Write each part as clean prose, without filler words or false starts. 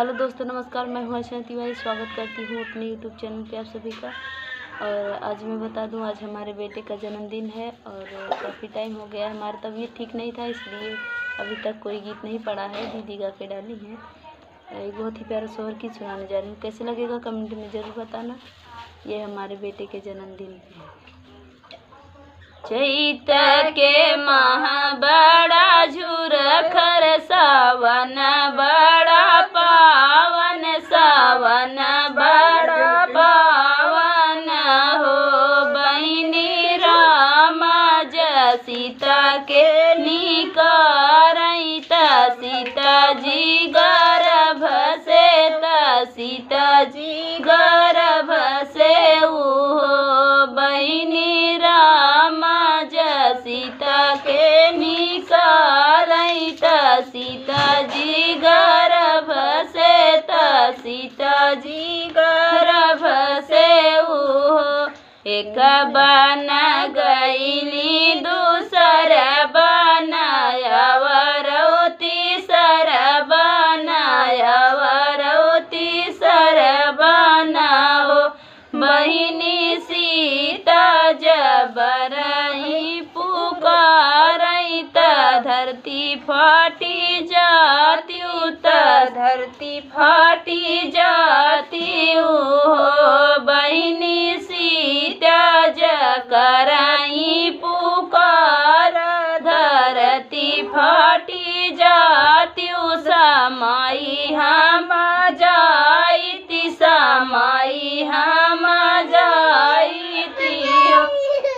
Hello दोस्तों, नमस्कार। मैं हूँ अर्चना तिवारी। स्वागत करती हूँ अपने यूट्यूब चैनल पे आप सभी का। और आज मैं बता दूँ, आज हमारे बेटे का जन्मदिन है और काफ़ी टाइम हो गया। हमारी तबीयत ठीक नहीं था, इसलिए अभी तक कोई गीत नहीं पड़ा है। दीदी गा के डाली है। एक बहुत ही प्यारा सोहर गीत सुनाने जा रही हूँ। कैसे लगेगा कमेंट में ज़रूर बताना। ये हमारे बेटे के जन्मदिन है। चैत के माह बड़ा झुर खर सावन बड़ा पावन, सावन बड़ा पावन हो। बहिनी रामा सीता के निकारैत, सीता जी गर्भ से, सीता जी गर्भ से हो। बहिनी रामा सीता के निकारैत, सीता जी गर्भ से, सीता जी गर्भ से हो। एक बन गईली दूसर बनाया वरौ तीसर बनाया वरौ तीसर बनाओ। बहिनी सीता जबरई पुकारैत, धरती फाटी जाती उत, धरती फाटी जाती हो। बहिनी सीता जकरई पुकार, धरती फाटी जाती समाई हम जाइती, समाई हम जाइती।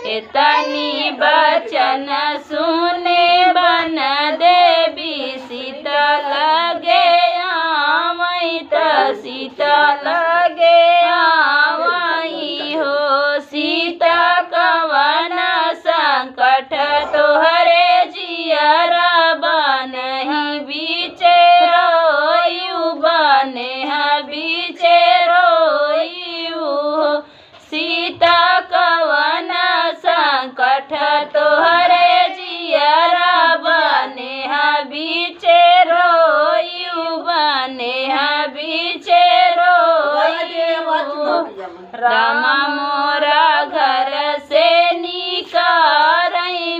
इतनी बचन सुने बन देवी सीता लगे आवैत, सीता लगे आवई हो। सीता कवन संकट तोहरे जियरा बनहि बीचे रोयु, बने बीचे रोयु हो। सीता कवन संकट तोहरे जियरा बने बीचे रोयु, बने बीचे रोयु। रामा मोरा घर से निकारई,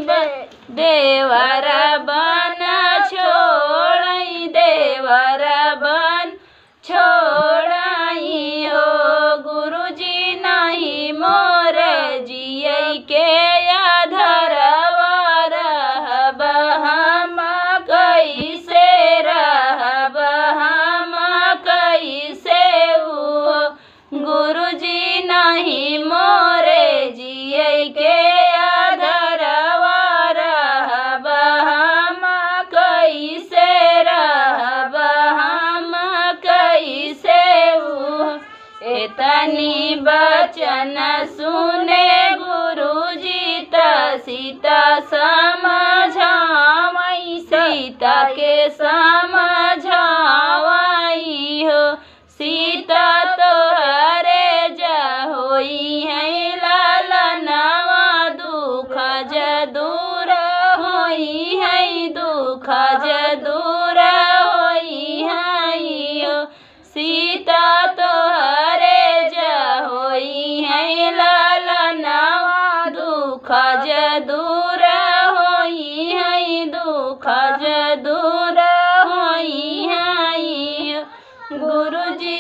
देवर बन छोड़ई, देवर बन छोड़ई हो। गुरुजी नहीं मोर जियै के अधरवा रहब हम कैसे, रहब हम कैसे हो। गुरुजी नहीं मोरे जियै के अधरवा रहब हम कैसे, रहब हम कैसे हो। इतनी बचन सुने गुरुजी सीता समझावई, सीता के समझावई हो। सीता तोहरे जहोई है लालनवा, दुख दूर होई है, दुख दूर होई है। सीता तोहरे जहोई है लालनवा, दुख दूर होई है, दुख दूर होई है। गुरुजी